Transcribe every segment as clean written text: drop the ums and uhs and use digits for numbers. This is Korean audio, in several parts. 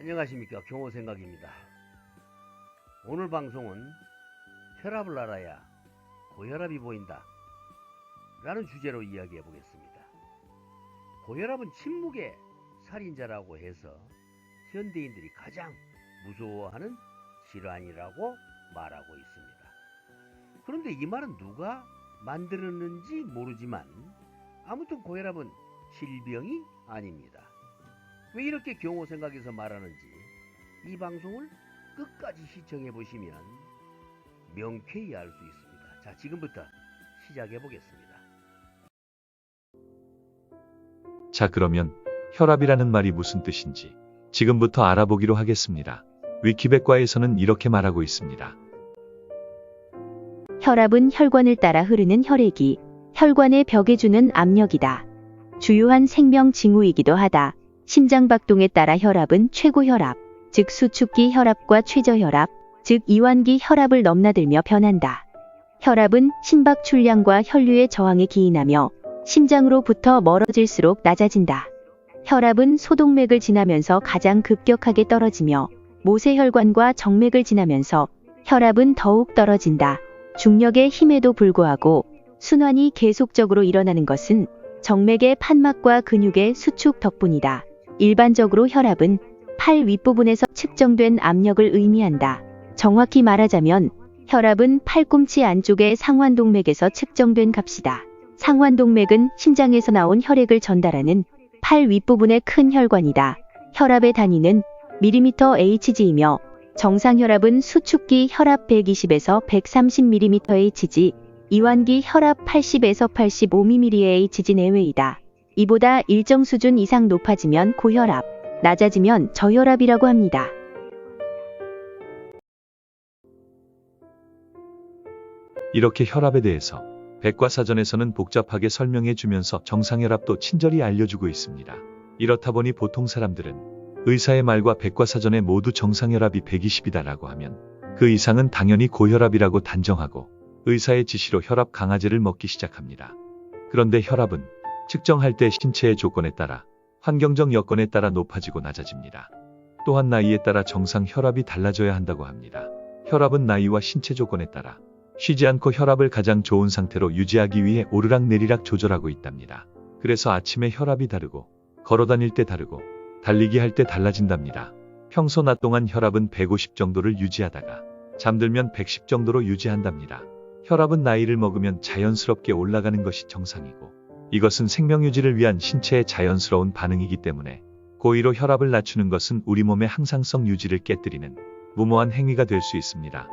안녕하십니까, 경호생각입니다. 오늘 방송은 혈압을 알아야 고혈압이 보인다 라는 주제로 이야기해 보겠습니다. 고혈압은 침묵의 살인자라고 해서 현대인들이 가장 무서워하는 질환이라고 말하고 있습니다. 그런데 이 말은 누가 만들었는지 모르지만 아무튼 고혈압은 질병이 아닙니다. 왜 이렇게 경호생각에서 말하는지 이 방송을 끝까지 시청해 보시면 명쾌히 알 수 있습니다. 자, 지금부터 시작해 보겠습니다. 자, 그러면 혈압이라는 말이 무슨 뜻인지 지금부터 알아보기로 하겠습니다. 위키백과에서는 이렇게 말하고 있습니다. 혈압은 혈관을 따라 흐르는 혈액이 혈관의 벽에 주는 압력이다. 주요한 생명 징후이기도 하다. 심장박동에 따라 혈압은 최고혈압, 즉 수축기 혈압과 최저혈압, 즉 이완기 혈압을 넘나들며 변한다. 혈압은 심박 출량과 혈류의 저항에 기인하며 심장으로부터 멀어질수록 낮아진다. 혈압은 소동맥을 지나면서 가장 급격하게 떨어지며 모세혈관과 정맥을 지나면서 혈압은 더욱 떨어진다. 중력의 힘에도 불구하고 순환이 계속적으로 일어나는 것은 정맥의 판막과 근육의 수축 덕분이다. 일반적으로 혈압은 팔 윗부분에서 측정된 압력을 의미한다. 정확히 말하자면 혈압은 팔꿈치 안쪽의 상완동맥에서 측정된 값이다. 상완동맥은 심장에서 나온 혈액을 전달하는 팔 윗부분의 큰 혈관이다. 혈압의 단위는 mmHg이며 정상혈압은 수축기 혈압 120에서 130mmHg, 이완기 혈압 80에서 85mmHg 내외이다. 이보다 일정 수준 이상 높아지면 고혈압, 낮아지면 저혈압이라고 합니다. 이렇게 혈압에 대해서 백과사전에서는 복잡하게 설명해 주면서 정상혈압도 친절히 알려주고 있습니다. 이렇다 보니 보통 사람들은 의사의 말과 백과사전에 모두 정상혈압이 120이다라고 하면 그 이상은 당연히 고혈압이라고 단정하고 의사의 지시로 혈압 강화제를 먹기 시작합니다. 그런데 혈압은 측정할 때 신체의 조건에 따라 환경적 여건에 따라 높아지고 낮아집니다. 또한 나이에 따라 정상 혈압이 달라져야 한다고 합니다. 혈압은 나이와 신체 조건에 따라 쉬지 않고 혈압을 가장 좋은 상태로 유지하기 위해 오르락내리락 조절하고 있답니다. 그래서 아침에 혈압이 다르고 걸어다닐 때 다르고 달리기 할 때 달라진답니다. 평소 낮 동안 혈압은 150 정도를 유지하다가 잠들면 110 정도로 유지한답니다. 혈압은 나이를 먹으면 자연스럽게 올라가는 것이 정상이고 이것은 생명유지를 위한 신체의 자연스러운 반응이기 때문에 고의로 혈압을 낮추는 것은 우리 몸의 항상성 유지를 깨뜨리는 무모한 행위가 될 수 있습니다.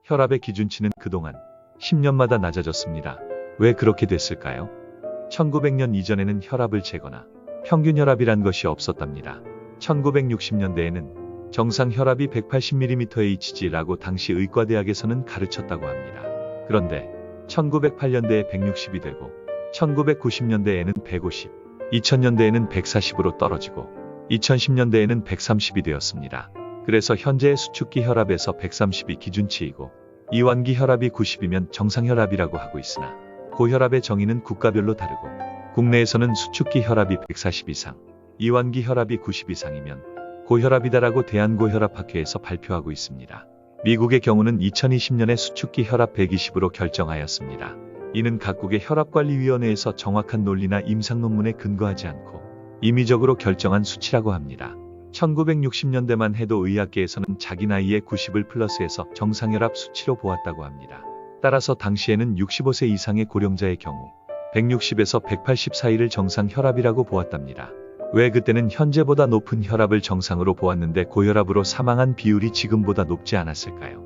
혈압의 기준치는 그동안 10년마다 낮아졌습니다. 왜 그렇게 됐을까요? 1900년 이전에는 혈압을 재거나 평균혈압이란 것이 없었답니다. 1960년대에는 정상 혈압이 180mmHg라고 당시 의과대학에서는 가르쳤다고 합니다. 그런데 1908년대에 160이 되고 1990년대에는 150, 2000년대에는 140으로 떨어지고 2010년대에는 130이 되었습니다. 그래서 현재의 수축기 혈압에서 130이 기준치이고 이완기 혈압이 90이면 정상혈압이라고 하고 있으나 고혈압의 정의는 국가별로 다르고 국내에서는 수축기 혈압이 140 이상, 이완기 혈압이 90 이상이면 고혈압이다라고 대한고혈압학회에서 발표하고 있습니다. 미국의 경우는 2020년에 수축기 혈압 120으로 결정하였습니다. 이는 각국의 혈압관리위원회에서 정확한 논리나 임상 논문에 근거하지 않고 임의적으로 결정한 수치라고 합니다. 1960년대만 해도 의학계에서는 자기 나이에 90을 플러스해서 정상혈압 수치로 보았다고 합니다. 따라서 당시에는 65세 이상의 고령자의 경우 160에서 180 사이를 정상 혈압이라고 보았답니다. 왜 그때는 현재보다 높은 혈압을 정상으로 보았는데 고혈압으로 사망한 비율이 지금보다 높지 않았을까요?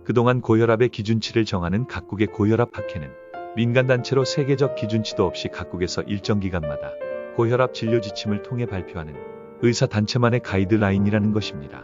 그동안 고혈압의 기준치를 정하는 각국의 고혈압학회는 민간단체로 세계적 기준치도 없이 각국에서 일정 기간마다 고혈압 진료 지침을 통해 발표하는 의사단체만의 가이드라인이라는 것입니다.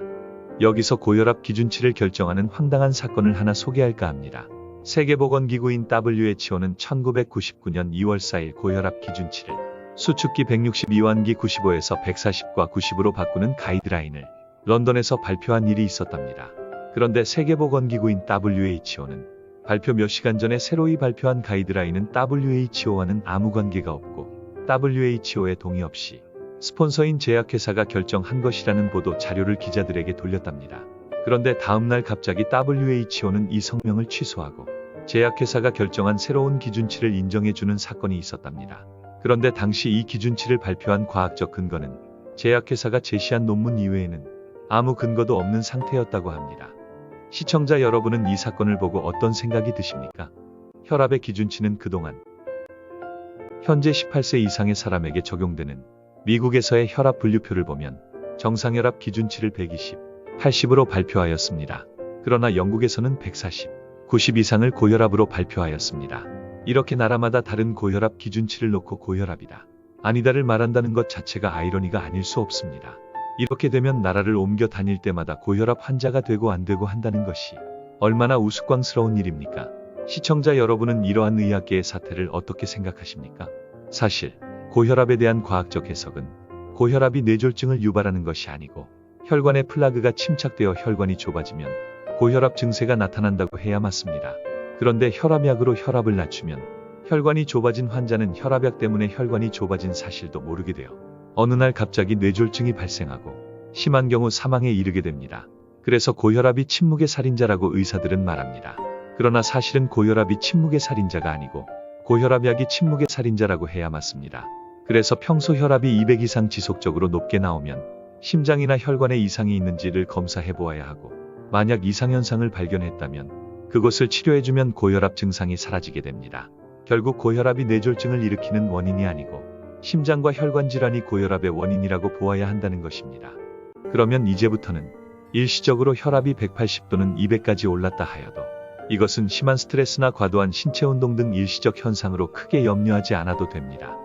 여기서 고혈압 기준치를 결정하는 황당한 사건을 하나 소개할까 합니다. 세계보건기구인 WHO는 1999년 2월 4일 고혈압 기준치를 수축기 160 이완기 95에서 140과 90으로 바꾸는 가이드라인을 런던에서 발표한 일이 있었답니다. 그런데 세계보건기구인 WHO는 발표 몇 시간 전에 새로이 발표한 가이드라인은 WHO와는 아무 관계가 없고 WHO의 동의 없이 스폰서인 제약회사가 결정한 것이라는 보도 자료를 기자들에게 돌렸답니다. 그런데 다음날 갑자기 WHO는 이 성명을 취소하고 제약회사가 결정한 새로운 기준치를 인정해주는 사건이 있었답니다. 그런데 당시 이 기준치를 발표한 과학적 근거는 제약회사가 제시한 논문 이외에는 아무 근거도 없는 상태였다고 합니다. 시청자 여러분은 이 사건을 보고 어떤 생각이 드십니까? 혈압의 기준치는 그동안 현재 18세 이상의 사람에게 적용되는 미국에서의 혈압 분류표를 보면 정상혈압 기준치를 120, 80으로 발표하였습니다. 그러나 영국에서는 140, 90 이상을 고혈압으로 발표하였습니다. 이렇게 나라마다 다른 고혈압 기준치를 놓고 고혈압이다, 아니다를 말한다는 것 자체가 아이러니가 아닐 수 없습니다. 이렇게 되면 나라를 옮겨 다닐 때마다 고혈압 환자가 되고 안 되고 한다는 것이 얼마나 우스꽝스러운 일입니까? 시청자 여러분은 이러한 의학계의 사태를 어떻게 생각하십니까? 사실 고혈압에 대한 과학적 해석은 고혈압이 뇌졸중을 유발하는 것이 아니고 혈관에 플라그가 침착되어 혈관이 좁아지면 고혈압 증세가 나타난다고 해야 맞습니다. 그런데 혈압약으로 혈압을 낮추면 혈관이 좁아진 환자는 혈압약 때문에 혈관이 좁아진 사실도 모르게 되어 어느 날 갑자기 뇌졸중이 발생하고 심한 경우 사망에 이르게 됩니다. 그래서 고혈압이 침묵의 살인자라고 의사들은 말합니다. 그러나 사실은 고혈압이 침묵의 살인자가 아니고 고혈압약이 침묵의 살인자라고 해야 맞습니다. 그래서 평소 혈압이 200 이상 지속적으로 높게 나오면 심장이나 혈관에 이상이 있는지를 검사해 보아야 하고, 만약 이상현상을 발견했다면 그것을 치료해주면 고혈압 증상이 사라지게 됩니다. 결국 고혈압이 뇌졸중을 일으키는 원인이 아니고 심장과 혈관 질환이 고혈압의 원인이라고 보아야 한다는 것입니다. 그러면 이제부터는 일시적으로 혈압이 180 또는 200까지 올랐다 하여도 이것은 심한 스트레스나 과도한 신체 운동 등 일시적 현상으로 크게 염려하지 않아도 됩니다.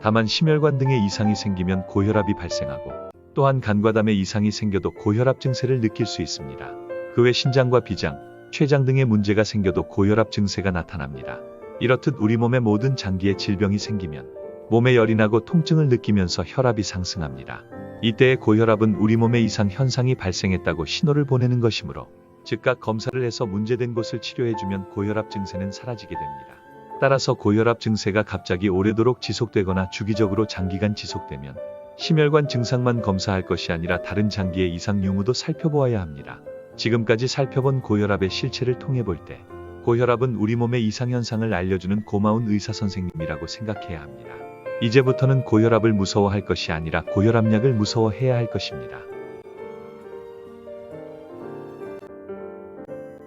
다만 심혈관 등의 이상이 생기면 고혈압이 발생하고, 또한 간과 담에 이상이 생겨도 고혈압 증세를 느낄 수 있습니다. 그 외 신장과 비장, 췌장 등의 문제가 생겨도 고혈압 증세가 나타납니다. 이렇듯 우리 몸의 모든 장기에 질병이 생기면 몸에 열이 나고 통증을 느끼면서 혈압이 상승합니다. 이때의 고혈압은 우리 몸에 이상 현상이 발생했다고 신호를 보내는 것이므로 즉각 검사를 해서 문제된 곳을 치료해주면 고혈압 증세는 사라지게 됩니다. 따라서 고혈압 증세가 갑자기 오래도록 지속되거나 주기적으로 장기간 지속되면 심혈관 증상만 검사할 것이 아니라 다른 장기의 이상 유무도 살펴보아야 합니다. 지금까지 살펴본 고혈압의 실체를 통해 볼 때 고혈압은 우리 몸의 이상현상을 알려주는 고마운 의사선생님이라고 생각해야 합니다. 이제부터는 고혈압을 무서워할 것이 아니라 고혈압약을 무서워해야 할 것입니다.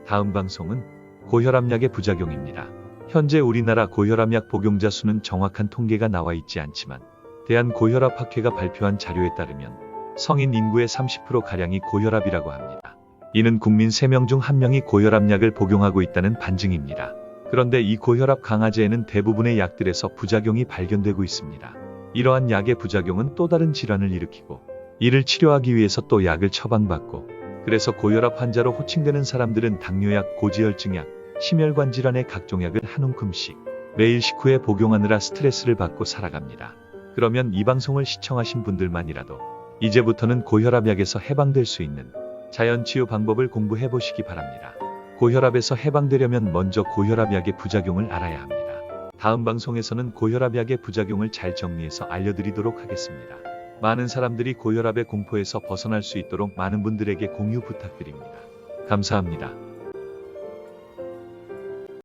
다음 방송은 고혈압약의 부작용입니다. 현재 우리나라 고혈압약 복용자 수는 정확한 통계가 나와 있지 않지만 대한고혈압학회가 발표한 자료에 따르면 성인 인구의 30%가량이 고혈압이라고 합니다. 이는 국민 3명 중 1명이 고혈압약을 복용하고 있다는 반증입니다. 그런데 이 고혈압 강화제에는 대부분의 약들에서 부작용이 발견되고 있습니다. 이러한 약의 부작용은 또 다른 질환을 일으키고 이를 치료하기 위해서 또 약을 처방받고, 그래서 고혈압 환자로 호칭되는 사람들은 당뇨약, 고지혈증약, 심혈관 질환의 각종 약을 한 움큼씩 매일 식후에 복용하느라 스트레스를 받고 살아갑니다. 그러면 이 방송을 시청하신 분들만이라도 이제부터는 고혈압약에서 해방될 수 있는 자연치유 방법을 공부해 보시기 바랍니다. 고혈압에서 해방되려면 먼저 고혈압약의 부작용을 알아야 합니다. 다음 방송에서는 고혈압약의 부작용을 잘 정리해서 알려드리도록 하겠습니다. 많은 사람들이 고혈압의 공포에서 벗어날 수 있도록 많은 분들에게 공유 부탁드립니다. 감사합니다.